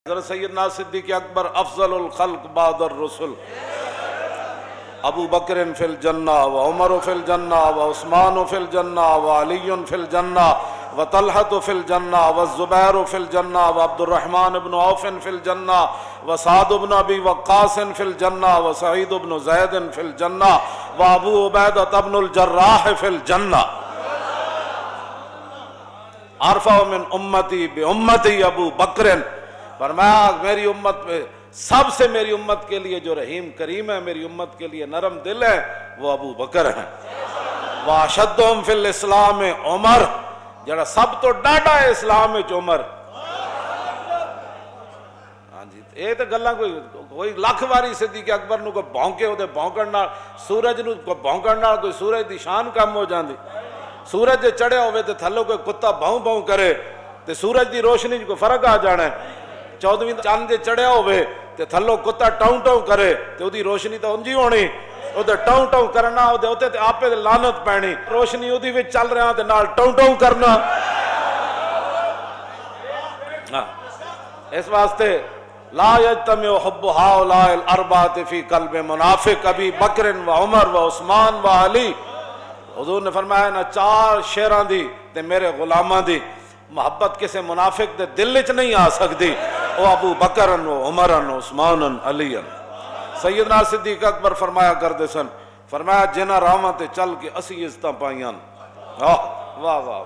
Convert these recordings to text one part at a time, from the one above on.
حضرت سیدنا صدیق اکبر افضل الخلق بعد الرسل، ابو بکر فی الجنہ و عمر فی الجنہ و عثمان فی الجنہ و علی فی الجنہ و طلحہ فی الجنہ و الزبیر فی الجنہ و عبد الرحمن بن عوف فی الجنہ و سعد بن ابی وقاص فی الجنہ و سعید بن زید فی الجنہ و ابو عبیدہ بن الجراح فی الجنہ۔ ارفع من امتی بامتی ابو بکر، فرمایا میری امت میں سب سے میری امت کے لیے جو رحیم کریم ہے، میری امت کے لیے نرم دل ہے، وہ ابو بکر ہیں۔ واشدہم فی الاسلام عمر، جڑا سب تو ڈاڈا ہے اسلام وچ عمر۔ ہاں جی، یہ تو گلاں کوئی لاکھ واری صدیق اکبر نو کوئی بھونکے او دے بھونکن نال، سورج نو کوئی بھونکن نال کوئی سورج دی شان کم ہو جاندی۔ سورج جے چڑھیا ہوئے تے تھلوں کوئی کتا بھوں بھوں کرے تے سورج دی روشنی جو کوئی فرق آ جانا ہے۔ 14ویں چاند جے چڑھیا ہوئے تے تھلوں کتا ٹاؤں ٹاؤں کرے تے او دی روشنی تو انجی ہونی، او دے ٹاؤں ٹاؤں کرنا، او دے ہوتے تے آپے دے لعنت پینی، روشنی او دی وچ چل رہا تے نال ٹاؤں ٹاؤں کرنا۔ اس واسطے لا یجتمع حب ہؤلاء الاربعۃ فی قلب منافق ابی بکر و عمر و عثمان و علی۔ حضور نے فرمایا نا چار شیراں دی تے میرے غلاماں دی محبت کسے منافق دے دل وچ نہیں آ سکتی، او ابو بکر و عمر و عثمان علی۔ سیدنا صدیق اکبر فرمایا کرتے سن، فرمایا جنہاں راواں تے چل کے اسی عزتاں پائیاں، واہ واہ واہ،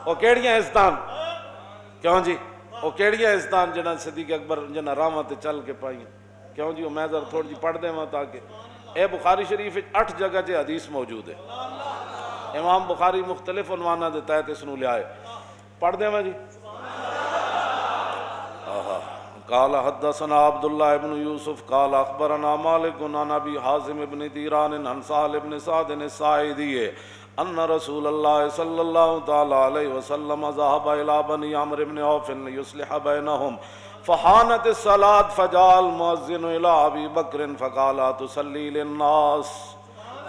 او کیڑیاں عزتاں؟ کیوں جی او کیڑیاں عزتاں جنہاں صدیق اکبر جنہاں راواں تے چل کے پائیاں؟ کیوں جی میں ذرا تھوڑی جی پڑھ دیواں تاکہ اے بخاری شریف 8 جگہ چ حدیث موجود ہے۔ امام بخاری مختلف عنواناں دے تحت اس نو لیا ہے، پڑھ دیں میں جی۔ قال حدثنا عبداللہ ابن یوسف قال اخبرنا مالک عن ابی حازم ابن دیران عن سہل ابن سعد الساعدی ان رسول اللہ صلی اللہ تعالی علیہ وسلم ذهب الى بنی عمرو بن عوف ليصلح بینہم فحانت الصلاة فجاء المؤذن الى ابی بکر فقال تصلی للناس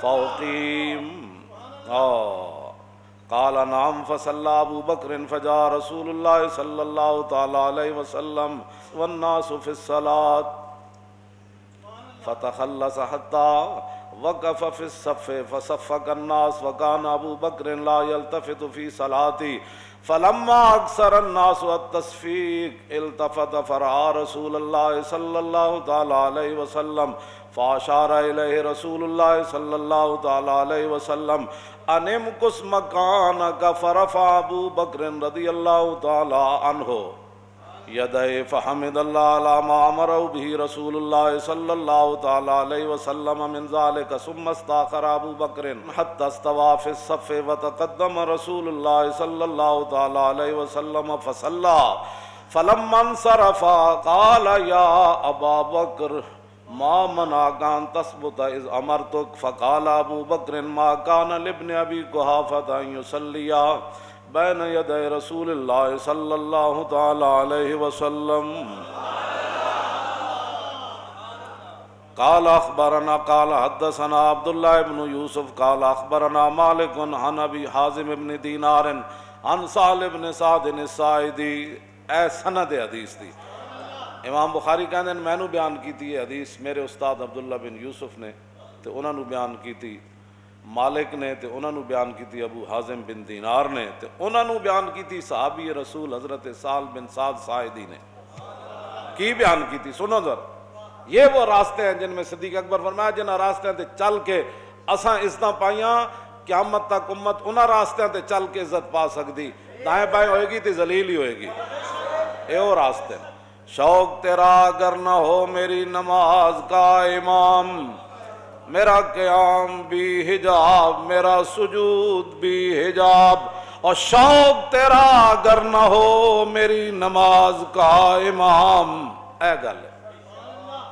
فاقیم قال نعم فصلى ابو بکر فجاء رسول اللہ صلی اللہ تعالی علیہ وسلم والناس في الصلاة فتخلص حتى وقف في الصف فصفق الناس وكان ابو بکر لا يلتفت في صلاته فلما اكثر الناس التصفيق التفت فرأى رسول الله صلى الله تعالى عليه وسلم فاشار الیہ رسول اللہ صلی اللہ تعالی علیہ وسلم ان امکث مکانک فرفع ابو بکر رضی اللہ تعالی عنہ یدہ فحمد اللہ علی ما امرہ به رسول اللہ صلی اللہ تعالی علیہ وسلم من ذلك ثم استاخر ابو بکر حتى استوى في الصف وتقدم رسول اللہ صلی اللہ تعالی علیہ وسلم فصلى فلما انصرف قال یا ابا بکر ما منعك ان تثبت اذ امرتك فقال ابو بکر ما كان لابن ابي قحافة ان يصلي بين يدي رسول الله صلى الله تعالى عليه وسلم قال اخبرنا قال حدثنا عبد الله بن يوسف قال اخبرنا مالك عن ابي حازم بن دينار عن سهل بن سعد الساعدي۔ اے سند حدیث دی امام بخاری کہندے ہیں میں نو بیان کیتی ہے حدیث میرے استاد عبداللہ بن یوسف نے تے انہاں نو بیان کیتی مالک نے تے انہاں نو بیان کیتی ابو حازم بن دینار نے تے انہاں نو بیان کیتی صحابی رسول حضرت سہل بن سعد ساعدی نے۔ کی بیان کیتی سنو ذرا، یہ وہ راستے ہیں جن میں صدیق اکبر فرمایا جنہاں راستے تے چل کے اساں عزتاں پائیاں، قیامت تک امت انہاں راستے تے چل کے عزت پا سکتی، دائیں بائیں ہوئے گی تے ذلیل ہی ہوئے گی۔ اے وہ راستے ہیں۔ شوق تیرا اگر نہ ہو میری نماز کا امام، میرا قیام بھی حجاب میرا سجود بھی حجاب، اور شوق تیرا اگر نہ ہو میری نماز کا امام۔ اے گل ہے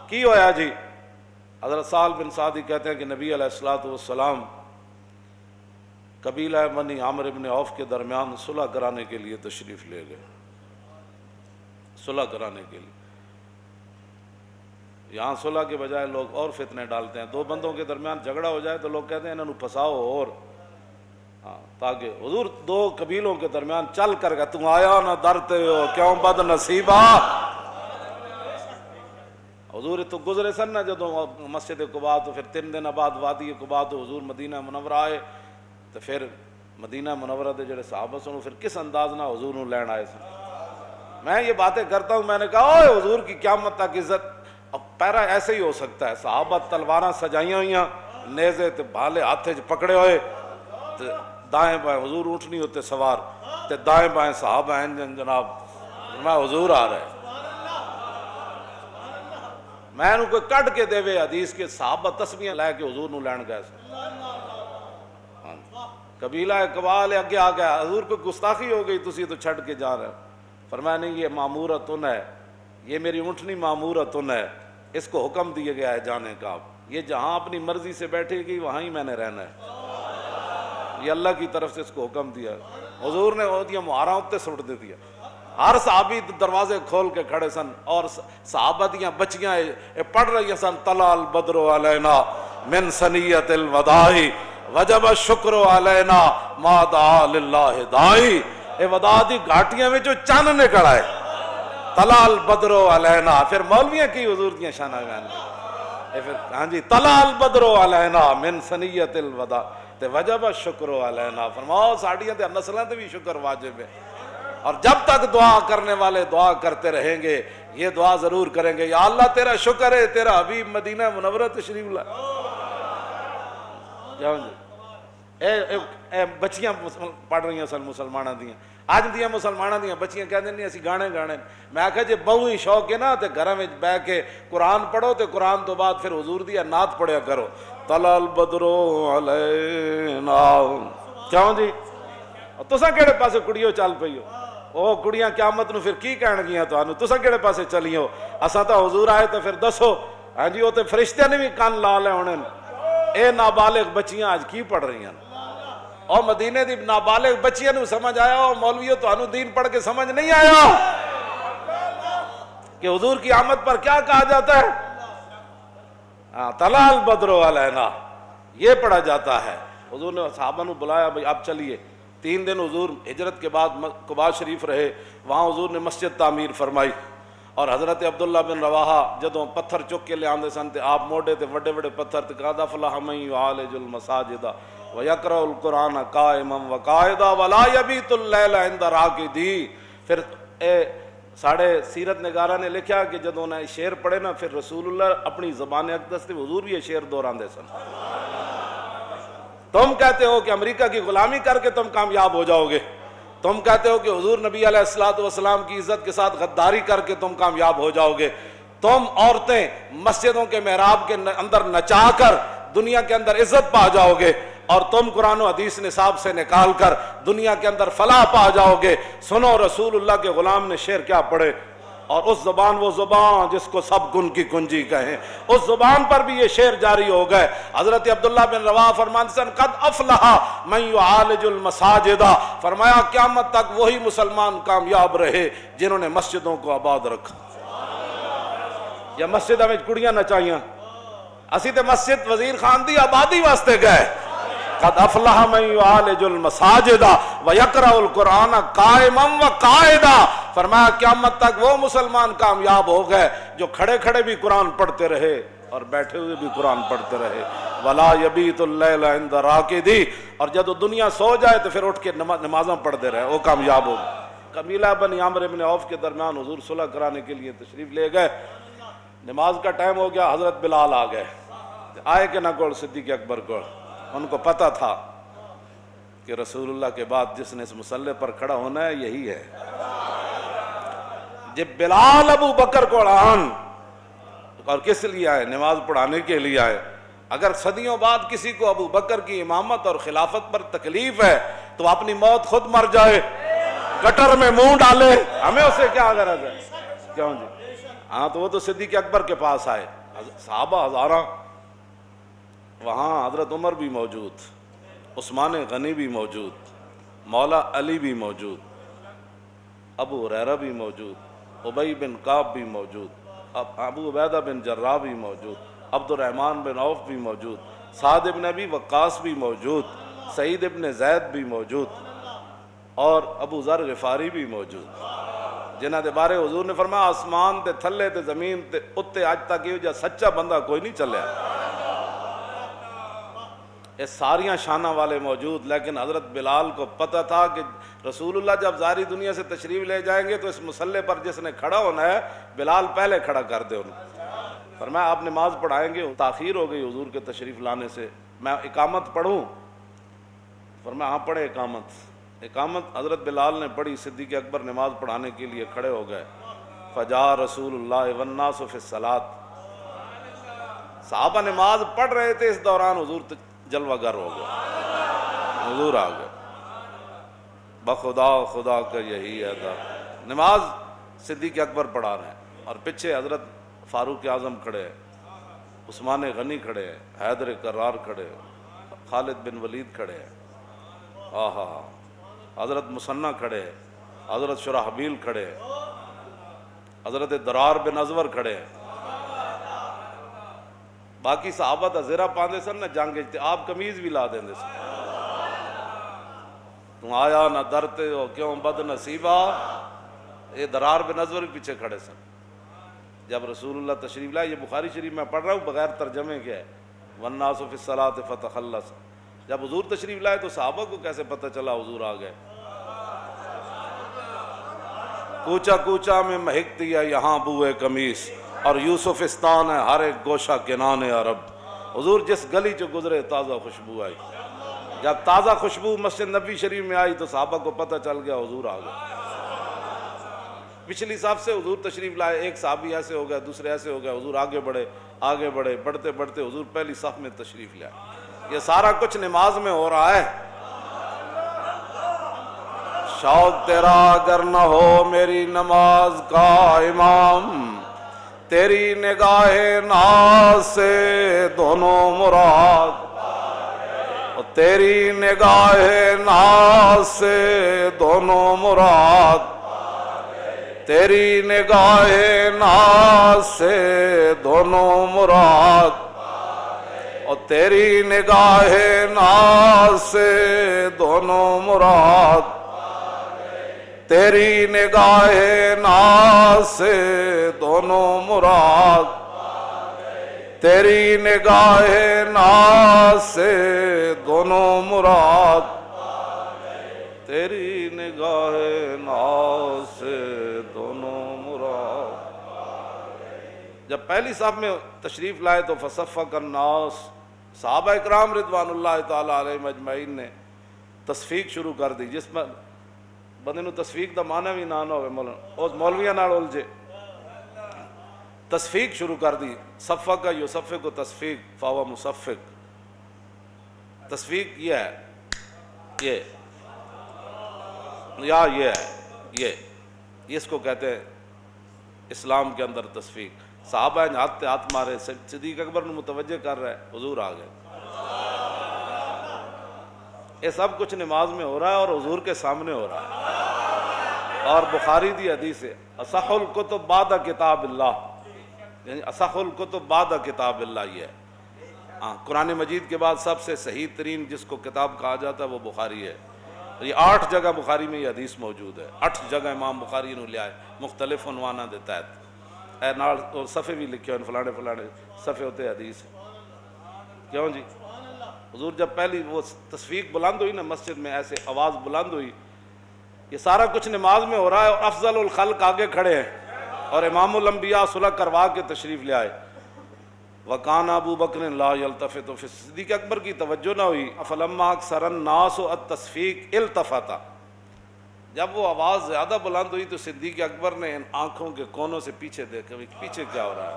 کی ہویا جی؟ حضرت سہل بن سعدی کہتے ہیں کہ نبی علیہ الصلوۃ والسلام قبیلہ بنی عمرو بن عوف کے درمیان صلح کرانے کے لیے تشریف لے گئے، صلح کرانے کے لیے۔ یہاں صلح کے بجائے لوگ اور فتنے ڈالتے ہیں، دو بندوں کے درمیان جھگڑا ہو جائے تو لوگ کہتے ہیں انہوں پھنساؤ اور تاکہ حضور دو قبیلوں کے درمیان چل کر گیا، تم آیا نہ ڈرتے ہو کیوں بد نصیبہ، حضور تو گزرے سن نا جدوں مسجد قباء تو پھر 3 دن بعد وادی قباء تو حضور مدینہ منورہ آئے تو پھر مدینہ منورہ دے جڑے صحابہ سن پھر کس انداز نہ حضور نو لین آئے سن. میں یہ باتیں کرتا ہوں, میں نے کہا اوے حضور کی قیامت تک عزت. اب پیرا ایسے ہی ہو سکتا ہے, صحابہ تلواراں سجائیاں ہوئیاں, نیزے تے بھالے ہاتھے پکڑے ہوئے, دائیں بائیں حضور اونٹنی ہوتے سوار تے دائیں بائیں صحابہ ہیں جناب, میں حضور آ رہے. میں انہوں کوئی کٹ کے دے وے حدیث کے صحابہ تسبیحاں لے کے حضور نو لین گئے سن. قبیلہ قبال اگے آ گیا, حضور کو گستاخی ہو گئی, تسی تو چھڑ کے جا رہے ہو. فرمایا نہیں, یہ مامورتن ہے, یہ میری اونٹنی مامورتن ہے, اس کو حکم دیا گیا ہے جانے کا. یہ جہاں اپنی مرضی سے بیٹھے گی وہاں ہی میں نے رہنا ہے, یہ اللہ کی طرف سے اس کو حکم دیا. حضور نے وہ دیا مہاراں اتے سٹ دے دیا. ہر صحابی دروازے کھول کے کھڑے سن, اور صحابہ دیاں بچیاں پڑھ رہی سن طلع البدر علینا من ثنیۃ الوداع وجب الشکر علینا ما دعا للہ داعی. اے وداع دی گھاٹیاں وچوں چن نکل آئے, طلع البدر علینا. پھر مولویاں کی حضور دیاں شاناں گان پھر ہاں جی, طلع البدر علینا من ثنیۃ الوداع تے وجب الشکر علینا. فرماؤ ساڈیاں تے نسلاں تے بھی شکر واجب ہے. اور جب تک دعا کرنے والے دعا کرتے رہیں گے, یہ دعا ضرور کریں گے, یا اللہ تیرا شکر ہے تیرا حبیب مدینہ منورہ تشریف لائے. اے بچیاں پڑھ رہی سن مسلمانوں دیاں, اج دیاں مسلمانوں دیاں بچیاں کہندے نہیں اسی گانے گانے. میں آکھیا جے بہو ہی شوق ہے نا تے گھراں وچ بیٹھ کے قرآن پڑھو, تے قرآن تو بعد پھر حضور دی نعت پڑھیا کرو, طلع البدر علینا. کیوں جی تساں کہڑے پاسے کڑیو چل پئی ہو؟ او کڑیاں قیامت نو پھر کی کہن گیاں تانوں, تساں کہڑے پاسے چلی ہو؟ اساں تا حضور آئے تو پھر دسو. ہاں جی, وہ تے فرشتے نے بھی کان لا لے ہونے. اے نابالغ بچیاں آج کی پڑھ رہی ہیں, اور مدینے دی نابالغ بچیاں نو سمجھ آیا, اور مولویوں تانوں دین پڑھ کے سمجھ نہیں آیا کہ حضور کی آمد پر کیا کہا جاتا ہے؟ طلع البدر علینا, یہ پڑھا جاتا ہے. حضور نے صحابہ نو بلایا, بھئی اب چلیے. 3 دن حضور ہجرت کے بعد قباء شریف رہے, وہاں حضور نے مسجد تعمیر فرمائی. اور حضرت عبداللہ بن رواحہ جدوں پتھر چک کے لے آندے سن تے آپ موڑے تے وڈے وڈے پتھر تے قد افلح من یعالج المساجد ویقرأ القرآن قائما وقاعدا ولا یبیت اللیل عند راقدی. پھر ساڑھے سیرت نگارہ نے لکھا کہ جدوں نے شعر پڑھے نا, پھر رسول اللہ اپنی زبان اقدس تے حضور بھی یہ شعر دہراندے سن. تم کہتے ہو کہ امریکہ کی غلامی کر کے تم کامیاب ہو جاؤ گے, تم کہتے ہو کہ حضور نبی علیہ السلام کی عزت کے ساتھ غداری کر کے تم کامیاب ہو جاؤ گے, تم عورتیں مسجدوں کے محراب کے اندر نچا کر دنیا کے اندر عزت پا جاؤ گے, اور تم قرآن و حدیث نصاب سے نکال کر دنیا کے اندر فلاح پا جاؤ گے. سنو رسول اللہ کے غلام نے شعر کیا پڑھے, اور اس زبان, وہ زبان جس کو سب گن کی کنجی کہیں, اس زبان پر بھی یہ شعر جاری ہو گئے. حضرت عبداللہ بن رواحہ فرماتے ہیں قد افلح من یعالج المساجد, فرمایا قیامت تک وہی مسلمان کامیاب رہے جنہوں نے مسجدوں کو آباد رکھا. یا مسجدوں میں کڑیاں نچائیاں, اسی تے مسجد وزیر خان دی آبادی واسطے گئے. قد افلح من یعالج المساجد ویقرأ القرآن قائما وقاعدا. فرمایا قیامت تک وہ مسلمان کامیاب ہو گئے جو کھڑے کھڑے بھی قرآن پڑھتے رہے اور بیٹھے ہوئے بھی قرآن پڑھتے رہے. ولا یبیت اللیل عند راقدی, اور جب دنیا سو جائے تو پھر اٹھ کے نمازاں پڑھتے رہے, وہ کامیاب ہو گئے. قبیلہ بنی عامر بن عوف کے درمیان حضور صلح کرانے کے لیے تشریف لے گئے. نماز کا ٹائم ہو گیا, حضرت بلال آ گئے. آئے کہ نہ کول صدیق اکبر کو, ان کو پتہ تھا کہ رسول اللہ کے بعد جس نے اس مسلح پر کھڑا ہونا ہے یہی ہے. جب بلال ابو بکر کو آن, اور کس لیے آئے؟ نماز پڑھانے کے لیے آئے. اگر صدیوں بعد کسی کو ابو بکر کی امامت اور خلافت پر تکلیف ہے تو اپنی موت خود مر جائے, گٹر میں منہ ڈالے, ہمیں اسے کیا غرض ہے؟ کیوں جی؟ ہاں تو وہ تو صدیق اکبر کے پاس آئے, صحابہ ہزاراں, وہاں حضرت عمر بھی موجود, عثمان غنی بھی موجود, مولا علی بھی موجود, ابو ہریرہ بھی موجود, ابی بن کعب بھی موجود, ابو عبیدہ بن جراح بھی موجود, عبد الرحمن بن عوف بھی موجود, سعد بن ابی وقاص بھی موجود, سعید بن زید بھی موجود, اور ابو ذر غفاری بھی موجود. جنہاں دے بارے حضور نے فرمایا آسمان تے تھلے تے زمین تے اتے اج تک یہ جا سچا بندہ کوئی نہیں چلیا. یہ ساریاں شانہ والے موجود، لیکن حضرت بلال کو پتہ تھا کہ رسول اللہ جب ظاہری دنیا سے تشریف لے جائیں گے تو اس مسلح پر جس نے کھڑا ہونا ہے بلال پہلے کھڑا کر دے انہیں. فرمایا آپ نماز پڑھائیں گے؟ تاخیر ہو گئی حضور کے تشریف لانے سے، میں اقامت پڑھوں؟ فرمایا ہاں پڑھے اقامت. اقامت حضرت بلال نے پڑھی، صدیق اکبر نماز پڑھانے کے لیے کھڑے ہو گئے. فجاء رسول اللہ والناس فی الصلاۃ. صحابہ نماز پڑھ رہے تھے، اس دوران حضور جلوہ گر ہو گئے، حضور آ گئے. بخدا خدا کا یہی ہے تھا. نماز صدیق اکبر پڑھا رہے ہیں اور پیچھے حضرت فاروق اعظم کھڑے ہیں، عثمان غنی کھڑے ہیں، حیدر کرار کھڑے ہیں، خالد بن ولید کھڑے ہیں، آہا حضرت مسنہ کھڑے ہیں، حضرت شرحبیل کھڑے ہیں، حضرت درار بن ازور کھڑے ہیں. باقی صحابہ دا زیرہ پاندے سن نہ جنگ اجتے، آپ قمیض بھی لا دیں دے سن. تم آیا نہ درتے ہو کیوں بد نصیبہ. یہ درار بن ازور بھی پیچھے کھڑے سن. جب رسول اللہ تشریف لائے، یہ بخاری شریف میں پڑھ رہا ہوں بغیر ترجمے کے ہے، والناس فی الصلاۃ فتخلص. جب حضور تشریف لائے تو صحابہ کو کیسے پتہ چلا حضور آ گئے؟ کوچا کوچا میں مہکتی ہے یہاں بوئے قمیص، اور یوسفستان ہے ہر ایک گوشہ کنان عرب. حضور جس گلی چ گزرے تازہ خوشبو آئی. جب تازہ خوشبو مسجد نبی شریف میں آئی تو صحابہ کو پتہ چل گیا حضور آ گئے. پچھلی صف سے حضور تشریف لائے، ایک صحابی ایسے ہو گیا، دوسرے ایسے ہو گیا، حضور آگے بڑھے آگے بڑھے، بڑھتے بڑھتے حضور پہلی صف میں تشریف لے آئے. یہ سارا کچھ نماز میں ہو رہا ہے. شوق تیرا اگر نہ ہو میری نماز کا امام، تیری نگاہ ناز سے دونوں مراد، تیری نگاہ ناز سے دونوں مراد، تیری نگاہ ناز سے دونوں مراد، اور تیری نگاہ ناز سے دونوں مراد، تیری نگاہ ناز سے دونوں مراد، تیری نگاہ ناز سے دونوں مراد، تیری نگاہ ناز سے دونوں مراد. جب پہلی صف میں تشریف لائے تو فصفق الناس، صحابہ اکرام رضوان اللہ تعالی علیہم اجمعین نے تصفیق شروع کر دی. جس میں بندے نو تصفیق دا معنی بھی نہ ہوئے مولویاں نال الجھے، تصفیق شروع کر دی. صفق کا یصفق کو تصفیق فاو مصفق. تصفیق یہ ہے، یہ یا یہ ہے، یہ اس کو کہتے ہیں اسلام کے اندر تصفیق. صحابہ نے ہاتھ ہاتھ مارے، صدیق اکبر نے متوجہ کر رہا ہے حضور آ گئے. یہ سب کچھ نماز میں ہو رہا ہے اور حضور کے سامنے ہو رہا ہے. اور بخاری دی حدیث ہے اصح الکتب بعد کتاب اللہ، یعنی اصح الکتب بعد کتاب اللہ. یہ ہے قرآن مجید کے بعد سب سے صحیح ترین جس کو کتاب کہا جاتا ہے وہ بخاری ہے. یہ 8 جگہ بخاری میں یہ حدیث موجود ہے. 8 جگہ امام بخاری نے لیا ہے مختلف عنوانہ دیتا ہے. اے نال اور صفحے بھی لکھے ہیں، فلانے فلانے صفحے ہوتے حدیث. کیوں جی؟ حضور جب پہلی وہ تصفیق بلند ہوئی نا مسجد میں، ایسے آواز بلند ہوئی. یہ سارا کچھ نماز میں ہو رہا ہے اور افضل الخلق آگے کھڑے ہیں اور امام الانبیاء صلح کروا کے تشریف لے آئے. وکان ابو بکر لا یلتفت. صدیق اکبر کی توجہ نہ ہوئی. فلما اکثر الناس التصفیق التفت. جب وہ آواز زیادہ بلند ہوئی تو صدیق اکبر نے ان آنکھوں کے کونوں سے پیچھے دیکھا، پیچھے کیا ہو رہا ہے.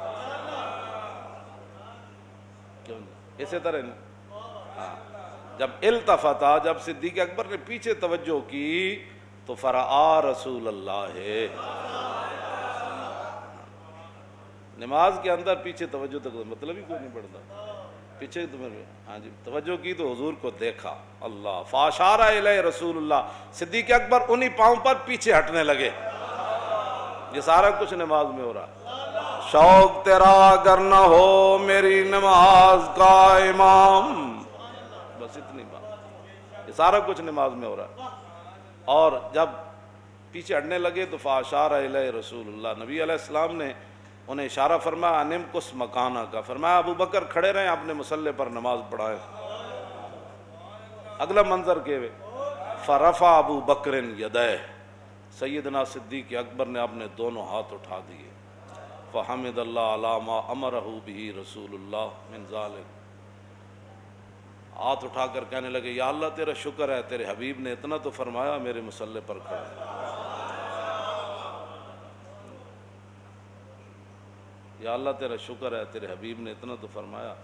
اسی طرح جب التفتا، جب صدیق اکبر نے پیچھے توجہ کی تو فرآ رسول اللہ. نماز کے اندر پیچھے توجہ تک مطلب ہی کوئی نہیں پڑتا. پیچھے ہاں جی توجہ کی تو حضور کو دیکھا. اللہ فاشار الیہ رسول اللہ. صدیق اکبر انہی پاؤں پر پیچھے ہٹنے لگے. یہ سارا کچھ نماز میں ہو رہا ہے. شوق تیرا اگر نہ ہو میری نماز کا امام، بس اتنی بات. یہ سارا کچھ نماز میں ہو رہا ہے. اور جب پیچھے ہٹنے لگے تو فاشار الیہ رسول اللہ، نبی علیہ السلام نے انہیں اشارہ فرمایا انم کس مکانہ کا، فرمایا ابو بکر کھڑے رہیں اپنے مصلی پر نماز پڑھائے۔ اگلا منظر کے فرفع ابو بکر یدیہ، سیدنا صدیق اکبر نے اپنے دونوں ہاتھ اٹھا دیے، فحمد اللہ علی ما امرہ بہ رسول اللہ من ذالک، ہاتھ اٹھا کر کہنے لگے یا اللہ تیرا شکر ہے، تیرے حبیب نے اتنا تو فرمایا میرے مصلی پر کھڑے، یا اللہ تیرا شکر ہے، تیرے حبیب نے اتنا تو فرمایا۔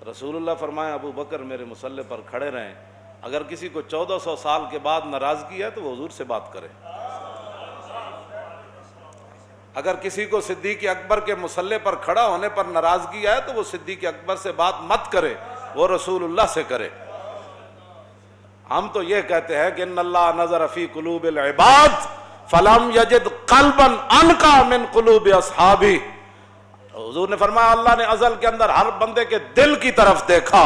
رسول اللہ فرمایا ابو بکر میرے مصلی پر کھڑے رہیں، اگر کسی کو 1400 سال کے بعد ناراضگی ہے تو وہ حضور سے بات کرے، اگر کسی کو صدیق اکبر کے مصلی پر کھڑا ہونے پر ناراضگی ہے تو وہ صدیق اکبر سے بات مت کرے، وہ رسول اللہ سے کرے۔ ہم تو یہ کہتے ہیں کہ ان اللہ نظر فی قلوب العباد فلم یجد قلبا انقی من قلوب اصحابہ، حضور نے فرمایا اللہ نے ازل کے اندر ہر بندے کے دل کی طرف دیکھا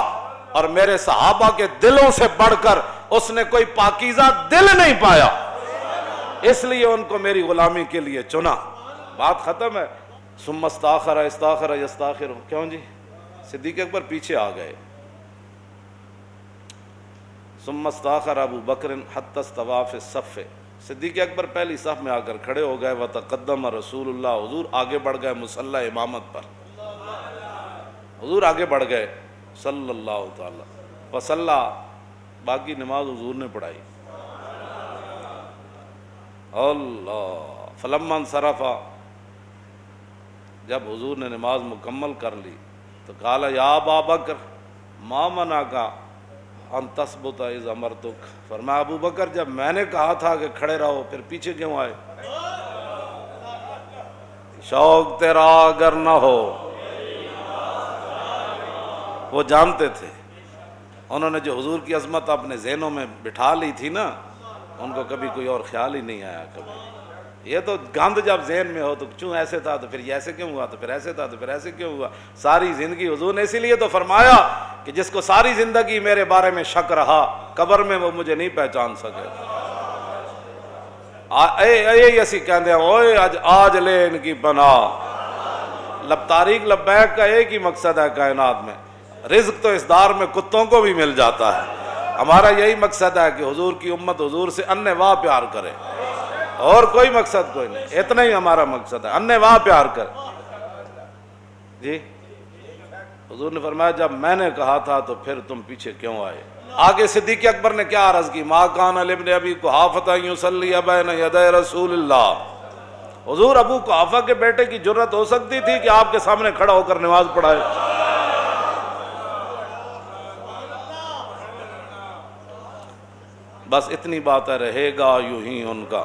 اور میرے صحابہ کے دلوں سے بڑھ کر اس نے کوئی پاکیزہ دل نہیں پایا، اس لیے ان کو میری غلامی کے لیے چنا۔ بات ختم ہے۔ ثم استاخر استاخر یستاخر، کیوں جی؟ صدیق اکبر پیچھے آ گئے۔ ثم استاخر ابو بکر حتی استوى فی الصف، صدیق اکبر پہلی صف میں آ کر کھڑے ہو گئے، وتقدم رسول اللہ، حضور آگے بڑھ گئے مصلی امامت پر، حضور آگے بڑھ گئے صلی اللہ تعالی وصلی، باقی نماز حضور نے پڑھائی۔ اللہ فلما انصرف، جب حضور نے نماز مکمل کر لی تو قال یا ابا بکر ما منعک ان تثبت اذ امرتک، فرمایا ابو بکر جب میں نے کہا تھا کہ کھڑے رہو پھر پیچھے کیوں آئے؟ شوق تیرا اگر نہ ہو، وہ جانتے تھے، انہوں نے جو حضور کی عظمت اپنے ذہنوں میں بٹھا لی تھی نا، ان کو کبھی کوئی اور خیال ہی نہیں آیا کبھی۔ یہ تو گند جب ذہن میں ہو تو کیوں ایسے تھا تو پھر یہ ایسے کیوں ہوا، تو پھر ایسے تھا تو پھر ایسے کیوں ہوا، ساری زندگی حضور نے اسی لیے تو فرمایا کہ جس کو ساری زندگی میرے بارے میں شک رہا قبر میں وہ مجھے نہیں پہچان سکے۔ اے اسی کہندے ہیں اوئے آج لے ان کی پناہ، تاریخ لبیک کا ایک ہی مقصد ہے کائنات میں، رزق تو اس دار میں کتوں کو بھی مل جاتا ہے، ہمارا یہی مقصد ہے کہ حضور کی امت حضور سے انے واہ پیار کرے، اور کوئی مقصد کوئی نہیں، اتنا ہی ہمارا مقصد ہے، انے واہ پیار کر۔ جی حضور نے فرمایا جب میں نے کہا تھا تو پھر تم پیچھے کیوں آئے؟ آگے صدیق اکبر نے کیا عرض کی، ما کان لابن ابی قحافہ یصلی بین یدی رسول اللہ، حضور ابو قحافہ کے بیٹے کی جرت ہو سکتی تھی کہ آپ کے سامنے کھڑا ہو کر نماز پڑھائے؟ بس اتنی بات ہے، رہے گا یوں ہی ان کا